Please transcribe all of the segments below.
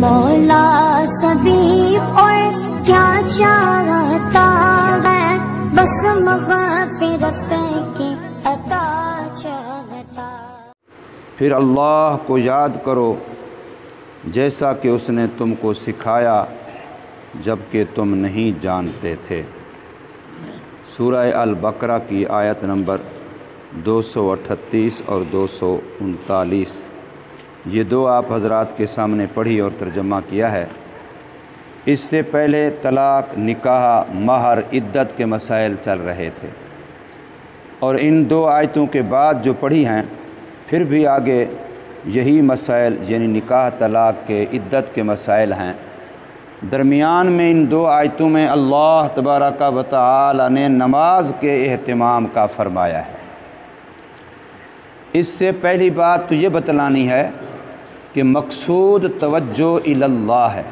مولا سبھی اور کیا چاہتا ہے، بس مغفرت کی عطا چاہتا۔ پھر اللہ کو یاد کرو جیسا کہ اس نے تم کو سکھایا جب کہ تم نہیں جانتے تھے۔ سورہ البقرہ کی آیت نمبر 238 اور 239، یہ دو آپ حضرات کے سامنے پڑھی اور ترجمہ کیا ہے۔ اس سے پہلے طلاق، نکاح، مہر، عدت کے مسائل چل رہے تھے، اور ان دو آیتوں کے بعد جو پڑھی ہیں پھر بھی آگے یہی مسائل یعنی نکاح، طلاق کے، عدت کے مسائل ہیں۔ درمیان میں ان دو آیتوں میں اللہ تبارک و تعالی نے نماز کے اہتمام کا فرمایا ہے۔ اس سے پہلی بات تو یہ بتلانی ہے کہ مقصود توجہ اللہ ہے،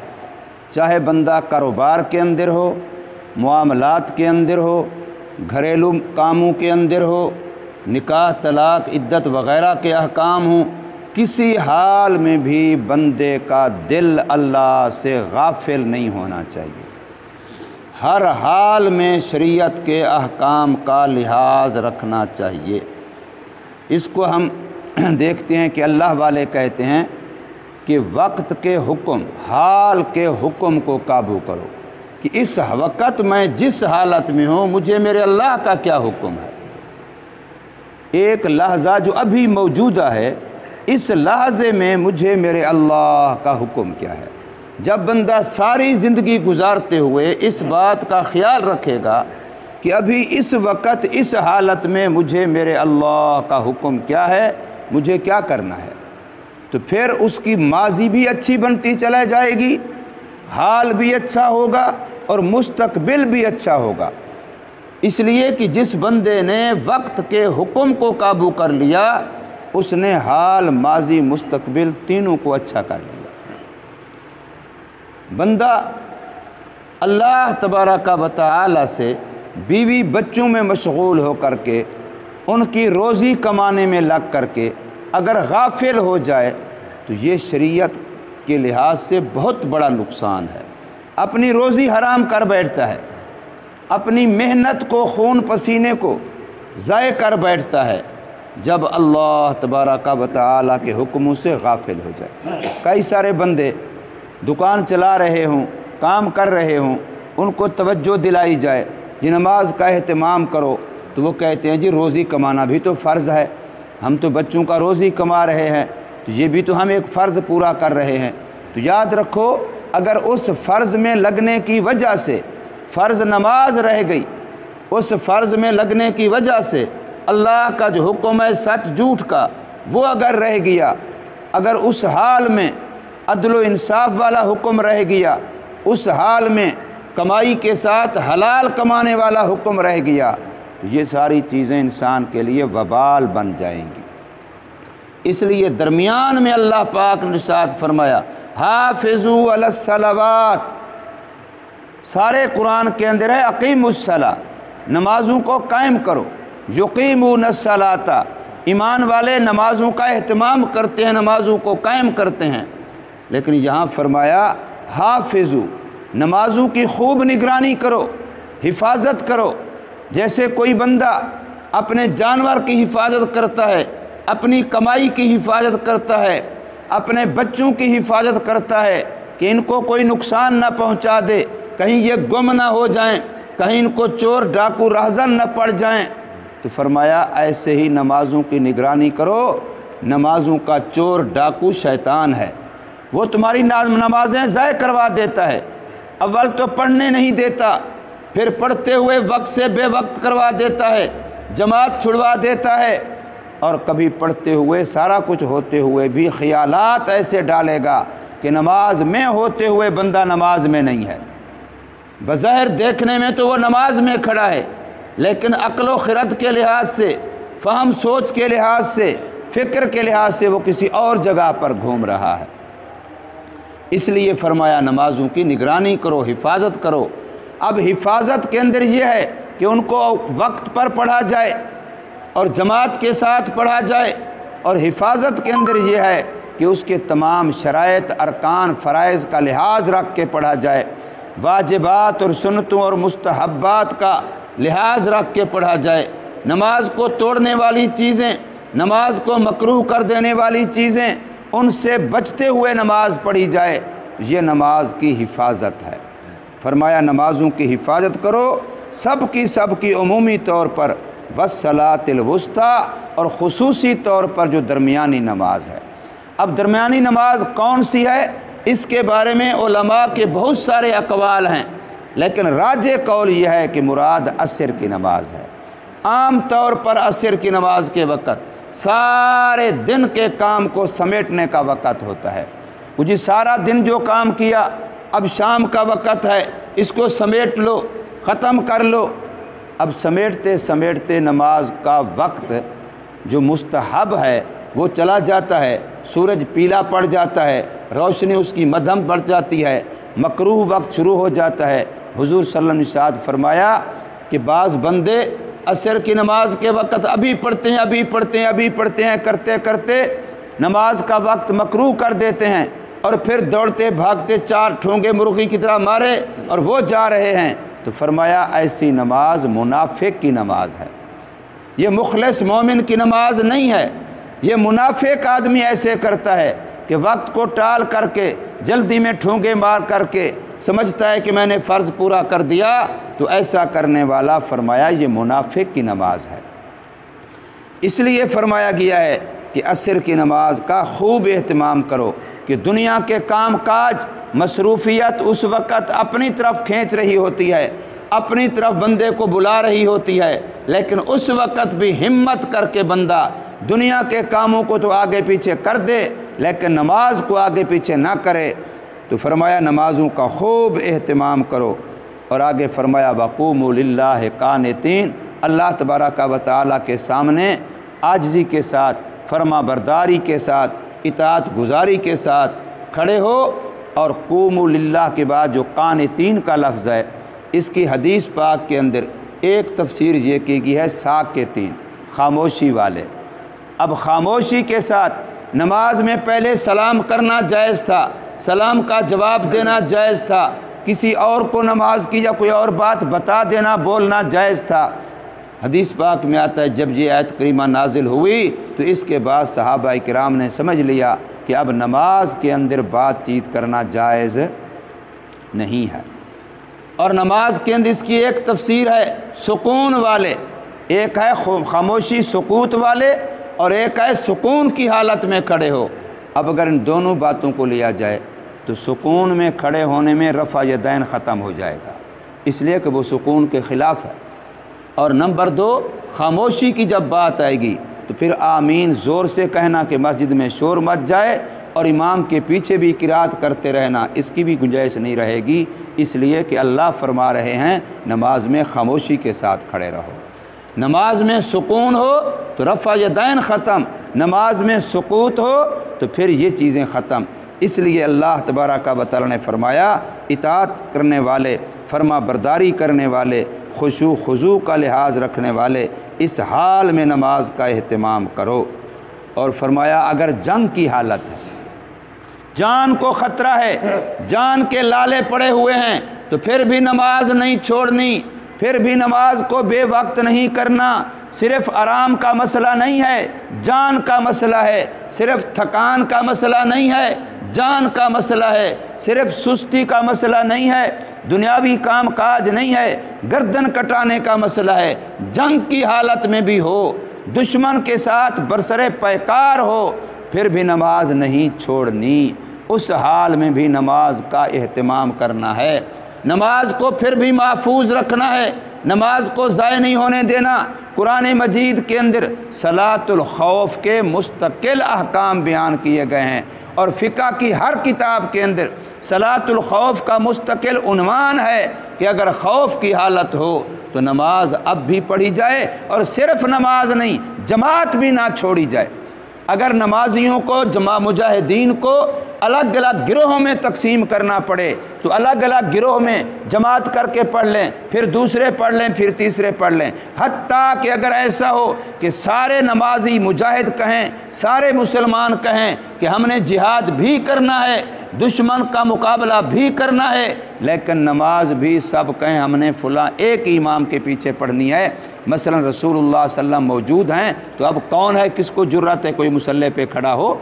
چاہے بندہ کاروبار کے اندر ہو، معاملات کے اندر ہو، گھریلو کاموں کے اندر ہو، نکاح، طلاق، عدت وغیرہ کے احکام ہوں، کسی حال میں بھی بندے کا دل اللہ سے غافل نہیں ہونا چاہیے۔ ہر حال میں شریعت کے احکام کا لحاظ رکھنا چاہیے۔ اس کو ہم دیکھتے ہیں کہ اللہ والے کہتے ہیں کہ وقت کے حکم، حال کے حکم کو قابو کرو، کہ اس وقت میں جس حالت میں ہوں مجھے میرے اللہ کا کیا حکم ہے۔ ایک لحظہ جو ابھی موجودہ ہے، اس لحظے میں مجھے میرے اللہ کا حکم کیا ہے۔ جب بندہ ساری زندگی گزارتے ہوئے اس بات کا خیال رکھے گا کہ ابھی اس وقت اس حالت میں مجھے میرے اللہ کا حکم کیا ہے، مجھے کیا کرنا ہے، تو پھر اس کی ماضی بھی اچھی بنتی چلا جائے گی، حال بھی اچھا ہوگا اور مستقبل بھی اچھا ہوگا۔ اس لیے کہ جس بندے نے وقت کے حکم کو قابو کر لیا، اس نے حال، ماضی، مستقبل تینوں کو اچھا کر لیا۔ بندہ اللہ تبارک و تعالی سے بیوی بچوں میں مشغول ہو کر کے، ان کی روزی کمانے میں لگ کر کے اگر غافل ہو جائے تو یہ شریعت کے لحاظ سے بہت بڑا نقصان ہے۔ اپنی روزی حرام کر بیٹھتا ہے، اپنی محنت کو، خون پسینے کو ضائع کر بیٹھتا ہے جب اللہ تبارک و تعالیٰ کے حکموں سے غافل ہو جائے۔ کئی سارے بندے دکان چلا رہے ہوں، کام کر رہے ہوں، ان کو توجہ دلائی جائے جی نماز کا اہتمام کرو، تو وہ کہتے ہیں جی روزی کمانا بھی تو فرض ہے، ہم تو بچوں کا روزی کما رہے ہیں، تو یہ بھی تو ہم ایک فرض پورا کر رہے ہیں۔ تو یاد رکھو، اگر اس فرض میں لگنے کی وجہ سے فرض نماز رہ گئی، اس فرض میں لگنے کی وجہ سے اللہ کا جو حکم ہے سچ جھوٹ کا وہ اگر رہ گیا، اگر اس حال میں عدل و انصاف والا حکم رہ گیا، اس حال میں کمائی کے ساتھ حلال کمانے والا حکم رہ گیا، یہ ساری چیزیں انسان کے لیے وبال بن جائیں گی۔ اس لیے درمیان میں اللہ پاک نے ارشاد فرمایا حافظوا علی الصلوات، سارے قرآن کے اندر ہے اقیموا الصلاۃ، نمازوں کو قائم کرو، یقیمون الصلاۃ، ایمان والے نمازوں کا اہتمام کرتے ہیں، نمازوں کو قائم کرتے ہیں۔ لیکن یہاں فرمایا حافظوا، نمازوں کی خوب نگرانی کرو، حفاظت کرو۔ جیسے کوئی بندہ اپنے جانور کی حفاظت کرتا ہے، اپنی کمائی کی حفاظت کرتا ہے، اپنے بچوں کی حفاظت کرتا ہے کہ ان کو کوئی نقصان نہ پہنچا دے، کہیں یہ گم نہ ہو جائیں، کہیں ان کو چور ڈاکو راہزن نہ پڑ جائیں، تو فرمایا ایسے ہی نمازوں کی نگرانی کرو۔ نمازوں کا چور ڈاکو شیطان ہے، وہ تمہاری نمازیں ضائع کروا دیتا ہے۔ اول تو پڑھنے نہیں دیتا، پھر پڑھتے ہوئے وقت سے بے وقت کروا دیتا ہے، جماعت چھڑوا دیتا ہے، اور کبھی پڑھتے ہوئے سارا کچھ ہوتے ہوئے بھی خیالات ایسے ڈالے گا کہ نماز میں ہوتے ہوئے بندہ نماز میں نہیں ہے۔ بظاہر دیکھنے میں تو وہ نماز میں کھڑا ہے، لیکن عقل و خرد کے لحاظ سے، فہم سوچ کے لحاظ سے، فکر کے لحاظ سے وہ کسی اور جگہ پر گھوم رہا ہے۔ اس لیے فرمایا نمازوں کی نگرانی کرو، حفاظت کرو۔ اب حفاظت کے اندر یہ ہے کہ ان کو وقت پر پڑھا جائے اور جماعت کے ساتھ پڑھا جائے، اور حفاظت کے اندر یہ ہے کہ اس کے تمام شرائط، ارکان، فرائض کا لحاظ رکھ کے پڑھا جائے، واجبات اور سنتوں اور مستحبات کا لحاظ رکھ کے پڑھا جائے، نماز کو توڑنے والی چیزیں، نماز کو مکروہ کر دینے والی چیزیں، ان سے بچتے ہوئے نماز پڑھی جائے، یہ نماز کی حفاظت ہے۔ فرمایا نمازوں کی حفاظت کرو، سب کی عمومی طور پر، والصلاۃ الوسطیٰ، اور خصوصی طور پر جو درمیانی نماز ہے۔ اب درمیانی نماز کون سی ہے، اس کے بارے میں علماء کے بہت سارے اقوال ہیں، لیکن راجح قول یہ ہے کہ مراد عصر کی نماز ہے۔ عام طور پر عصر کی نماز کے وقت سارے دن کے کام کو سمیٹنے کا وقت ہوتا ہے۔ جی سارا دن جو کام کیا، اب شام کا وقت ہے، اس کو سمیٹ لو، ختم کر لو۔ اب سمیٹتے سمیٹتے نماز کا وقت جو مستحب ہے وہ چلا جاتا ہے، سورج پیلا پڑ جاتا ہے، روشنی اس کی مدھم بڑھ جاتی ہے، مکروہ وقت شروع ہو جاتا ہے۔ حضور صلی اللہ علیہ وسلم نے ارشاد فرمایا کہ بعض بندے عصر کی نماز کے وقت ابھی پڑھتے ہیں کرتے کرتے نماز کا وقت مکروہ کر دیتے ہیں، اور پھر دوڑتے بھاگتے 4 ٹھونگے مرغی کی طرح مارے اور وہ جا رہے ہیں۔ تو فرمایا ایسی نماز منافق کی نماز ہے، یہ مخلص مومن کی نماز نہیں ہے۔ یہ منافق آدمی ایسے کرتا ہے کہ وقت کو ٹال کر کے، جلدی میں ٹھونگے مار کر کے سمجھتا ہے کہ میں نے فرض پورا کر دیا، تو ایسا کرنے والا فرمایا یہ منافق کی نماز ہے۔ اس لیے فرمایا گیا ہے کہ عصر کی نماز کا خوب اہتمام کرو، کہ دنیا کے کام کاج، مصروفیت اس وقت اپنی طرف کھینچ رہی ہوتی ہے، اپنی طرف بندے کو بلا رہی ہوتی ہے، لیکن اس وقت بھی ہمت کر کے بندہ دنیا کے کاموں کو تو آگے پیچھے کر دے، لیکن نماز کو آگے پیچھے نہ کرے۔ تو فرمایا نمازوں کا خوب اہتمام کرو، اور آگے فرمایا وقوموا للہ قانتین، اللہ تبارک و تعالیٰ کے سامنے عاجزی کے ساتھ، فرما برداری کے ساتھ، اطاعت گزاری کے ساتھ کھڑے ہو۔ اور قوموا للہ کے بعد جو قانتین کا لفظ ہے، اس کی حدیث پاک کے اندر ایک تفسیر یہ کی گئی ہے ساکتین، خاموشی والے۔ اب خاموشی کے ساتھ نماز میں پہلے سلام کرنا جائز تھا، سلام کا جواب دینا جائز تھا، کسی اور کو نماز کی یا کوئی اور بات بتا دینا، بولنا جائز تھا۔ حدیث پاک میں آتا ہے جب یہ آیت کریمہ نازل ہوئی تو اس کے بعد صحابہ کرام نے سمجھ لیا کہ اب نماز کے اندر بات چیت کرنا جائز نہیں ہے۔ اور نماز کے اندر اس کی ایک تفسیر ہے سکون والے، ایک ہے خاموشی سکوت والے، اور ایک ہے سکون کی حالت میں کھڑے ہو۔ اب اگر ان دونوں باتوں کو لیا جائے تو سکون میں کھڑے ہونے میں رفع یدین ختم ہو جائے گا، اس لیے کہ وہ سکون کے خلاف ہے۔ اور نمبر 2، خاموشی کی جب بات آئے گی تو پھر آمین زور سے کہنا کہ مسجد میں شور مچ جائے، اور امام کے پیچھے بھی قرات کرتے رہنا، اس کی بھی گنجائش نہیں رہے گی، اس لیے کہ اللہ فرما رہے ہیں نماز میں خاموشی کے ساتھ کھڑے رہو۔ نماز میں سکون ہو تو رفع یدین ختم، نماز میں سکوت ہو تو پھر یہ چیزیں ختم۔ اس لیے اللہ تبارک و تعالی نے فرمایا اطاعت کرنے والے، فرما برداری کرنے والے، خشوع خضوع کا لحاظ رکھنے والے، اس حال میں نماز کا اہتمام کرو۔ اور فرمایا اگر جنگ کی حالت ہے، جان کو خطرہ ہے، جان کے لالے پڑے ہوئے ہیں، تو پھر بھی نماز نہیں چھوڑنی، پھر بھی نماز کو بے وقت نہیں کرنا۔ صرف آرام کا مسئلہ نہیں ہے، جان کا مسئلہ ہے، صرف تھکان کا مسئلہ نہیں ہے، جان کا مسئلہ ہے، صرف سستی کا مسئلہ نہیں ہے، دنیاوی کام کاج نہیں ہے، گردن کٹانے کا مسئلہ ہے۔ جنگ کی حالت میں بھی ہو، دشمن کے ساتھ برسر پیکار ہو، پھر بھی نماز نہیں چھوڑنی، اس حال میں بھی نماز کا اہتمام کرنا ہے، نماز کو پھر بھی محفوظ رکھنا ہے، نماز کو ضائع نہیں ہونے دینا۔ قرآن مجید کے اندر صلاۃ الخوف کے مستقل احکام بیان کیے گئے ہیں، اور فقہ کی ہر کتاب کے اندر صلاۃ الخوف کا مستقل عنوان ہے کہ اگر خوف کی حالت ہو تو نماز اب بھی پڑھی جائے، اور صرف نماز نہیں، جماعت بھی نہ چھوڑی جائے۔ اگر نمازیوں کو، مجاہدین کو الگ الگ گروہوں میں تقسیم کرنا پڑے تو الگ الگ گروہ میں جماعت کر کے پڑھ لیں، پھر دوسرے پڑھ لیں، پھر تیسرے پڑھ لیں، حتیٰ کہ اگر ایسا ہو کہ سارے نمازی مجاہد کہیں، سارے مسلمان کہیں کہ ہم نے جہاد بھی کرنا ہے، دشمن کا مقابلہ بھی کرنا ہے، لیکن نماز بھی سب کہیں ہم نے فلاں ایک امام کے پیچھے پڑھنی ہے، مثلا رسول اللہ صلی اللہ علیہ وسلم موجود ہیں، تو اب کون ہے کس کو جرأت ہے کوئی مصلی پہ کھڑا ہو؟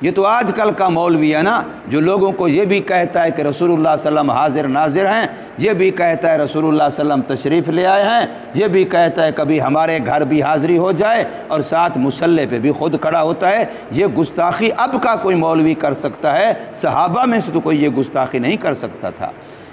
یہ تو آج کل کا مولوی ہے نا، جو لوگوں کو یہ بھی کہتا ہے کہ رسول اللہ صلی اللہ علیہ وسلم حاضر ناظر ہیں، یہ بھی کہتا ہے رسول اللہ صلی اللہ علیہ وسلم تشریف لے آئے ہیں، یہ بھی کہتا ہے کبھی ہمارے گھر بھی حاضری ہو جائے، اور ساتھ مصلی پہ بھی خود کھڑا ہوتا ہے۔ یہ گستاخی اب کا کوئی مولوی کر سکتا ہے، صحابہ میں سے تو کوئی یہ گستاخی نہیں کر سکتا تھا۔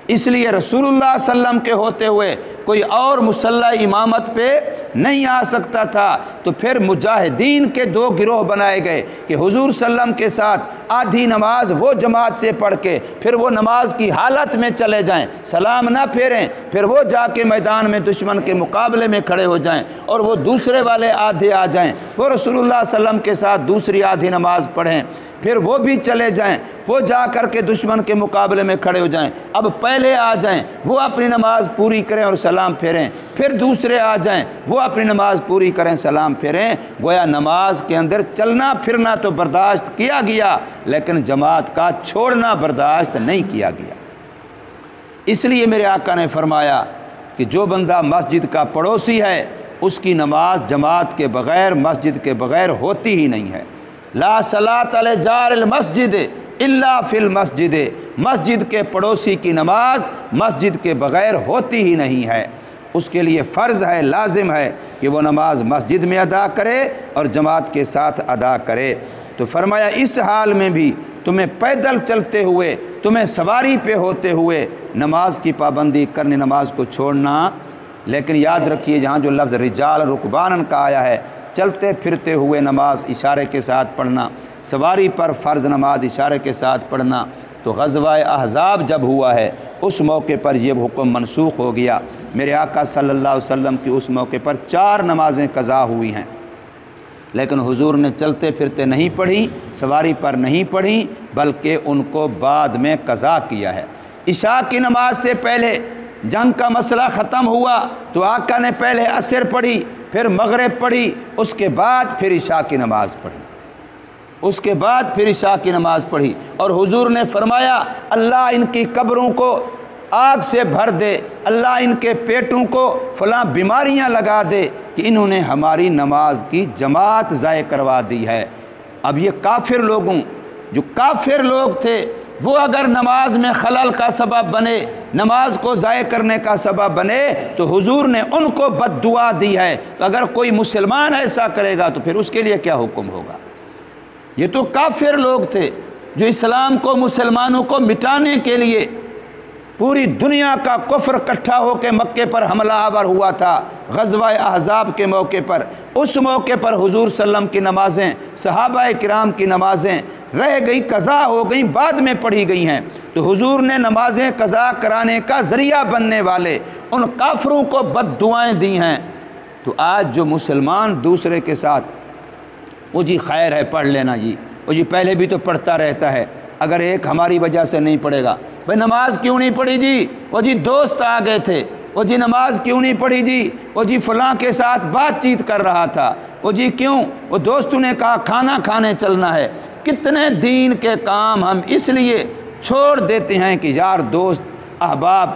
اس لیے رسول اللہ صلی اللہ علیہ وسلم کے ہوتے ہوئے کوئی اور مصلی امامت پہ نہیں آ سکتا تھا، تو پھر مجاہدین کے دو گروہ بنائے گئے کہ حضور صلی اللہ علیہ وسلم کے ساتھ آدھی نماز وہ جماعت سے پڑھ کے پھر وہ نماز کی حالت میں چلے جائیں، سلام نہ پھیریں، پھر وہ جا کے میدان میں دشمن کے مقابلے میں کھڑے ہو جائیں، اور وہ دوسرے والے آدھے آ جائیں، وہ رسول اللہ صلی اللہ علیہ وسلم کے ساتھ دوسری آدھی نماز پڑھیں، پھر وہ بھی چلے جائیں، وہ جا کر کے دشمن کے مقابلے میں کھڑے ہو جائیں، اب پہلے آ جائیں، وہ اپنی نماز پوری کریں اور سلام پھیریں، پھر دوسرے آ جائیں، وہ اپنی نماز پوری کریں سلام پھیریں۔ گویا نماز کے اندر چلنا پھرنا تو برداشت کیا گیا، لیکن جماعت کا چھوڑنا برداشت نہیں کیا گیا۔ اس لیے میرے آقا نے فرمایا کہ جو بندہ مسجد کا پڑوسی ہے اس کی نماز جماعت کے بغیر، مسجد کے بغیر ہوتی ہی نہیں ہے۔ لا صلاۃ لجار المسجد الا فی المسجد، مسجد کے پڑوسی کی نماز مسجد کے بغیر ہوتی ہی نہیں ہے۔ اس کے لیے فرض ہے، لازم ہے کہ وہ نماز مسجد میں ادا کرے اور جماعت کے ساتھ ادا کرے۔ تو فرمایا اس حال میں بھی تمہیں پیدل چلتے ہوئے، تمہیں سواری پہ ہوتے ہوئے نماز کی پابندی کرنے، نماز کو چھوڑنا۔ لیکن یاد رکھیے جہاں جو لفظ رجال رکبانن کا آیا ہے، چلتے پھرتے ہوئے نماز اشارے کے ساتھ پڑھنا، سواری پر فرض نماز اشارے کے ساتھ پڑھنا، تو غزوہ احزاب جب ہوا ہے اس موقع پر یہ حکم منسوخ ہو گیا۔ میرے آقا صلی اللہ علیہ وسلم کی اس موقع پر 4 نمازیں قضا ہوئی ہیں، لیکن حضور نے چلتے پھرتے نہیں پڑھی، سواری پر نہیں پڑھی، بلکہ ان کو بعد میں قضا کیا ہے۔ عشاء کی نماز سے پہلے جنگ کا مسئلہ ختم ہوا تو آقا نے پہلے عصر پڑھی، پھر مغرب پڑھی، اس کے بعد پھر عشاء کی نماز پڑھی، اس کے بعد پھر عشاء کی نماز پڑھی، اور حضور نے فرمایا اللہ ان کی قبروں کو آگ سے بھر دے، اللہ ان کے پیٹوں کو فلاں بیماریاں لگا دے کہ انہوں نے ہماری نماز کی جماعت ضائع کروا دی ہے۔ اب یہ کافر لوگوں، جو کافر لوگ تھے، وہ اگر نماز میں خلل کا سبب بنے، نماز کو ضائع کرنے کا سبب بنے، تو حضور نے ان کو بد دعا دی ہے۔ اگر کوئی مسلمان ایسا کرے گا تو پھر اس کے لیے کیا حکم ہوگا؟ یہ تو کافر لوگ تھے جو اسلام کو، مسلمانوں کو مٹانے کے لیے پوری دنیا کا کفر اکٹھا ہو کے مکے پر حملہ آور ہوا تھا غزوہ احزاب کے موقع پر۔ اس موقع پر حضور صلی اللہ علیہ وسلم کی نمازیں، صحابہ کرام کی نمازیں رہ گئی، قضا ہو گئیں، بعد میں پڑھی گئی ہیں، تو حضور نے نمازیں قضا کرانے کا ذریعہ بننے والے ان کافروں کو بد دعائیں دی ہیں۔ تو آج جو مسلمان دوسرے کے ساتھ وہ جی خیر ہے پڑھ لینا جی، وہ جی پہلے بھی تو پڑھتا رہتا ہے، اگر ایک ہماری وجہ سے نہیں پڑھے گا، بھئی نماز کیوں نہیں پڑھی جی؟ وہ جی دوست آ گئے تھے، وہ جی نماز کیوں نہیں پڑھی جی؟ وہ جی فلاں کے ساتھ بات چیت کر رہا تھا، وہ جی کیوں؟ وہ دوستوں نے کہا کھانا کھانے چلنا ہے۔ کتنے دین کے کام ہم اس لیے چھوڑ دیتے ہیں کہ یار دوست احباب۔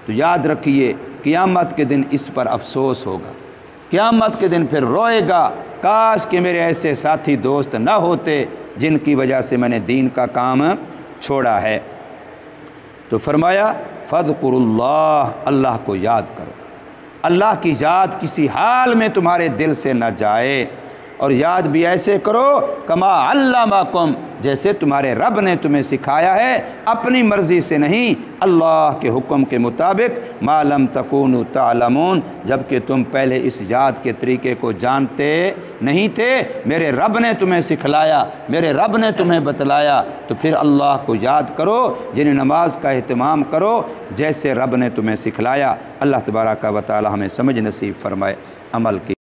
تو یاد رکھیے قیامت کے دن اس پر افسوس ہوگا، قیامت کے دن پھر روئے گا، کاش کہ میرے ایسے ساتھی دوست نہ ہوتے جن کی وجہ سے میں نے دین کا کام چھوڑا ہے۔ تو فرمایا فاذکروا اللہ، اللہ کو یاد کرو، اللہ کی یاد کسی حال میں تمہارے دل سے نہ جائے، اور یاد بھی ایسے کرو کما علمکم، جیسے تمہارے رب نے تمہیں سکھایا ہے، اپنی مرضی سے نہیں، اللہ کے حکم کے مطابق، ما لم تکونوا تعلمون، جبکہ تم پہلے اس یاد کے طریقے کو جانتے نہیں تھے، میرے رب نے تمہیں سکھلایا، میرے رب نے تمہیں بتلایا، تو پھر اللہ کو یاد کرو، یعنی نماز کا اہتمام کرو جیسے رب نے تمہیں سکھلایا۔ اللہ تبارک و تعالی ہمیں سمجھ نصیب فرمائے، عمل کی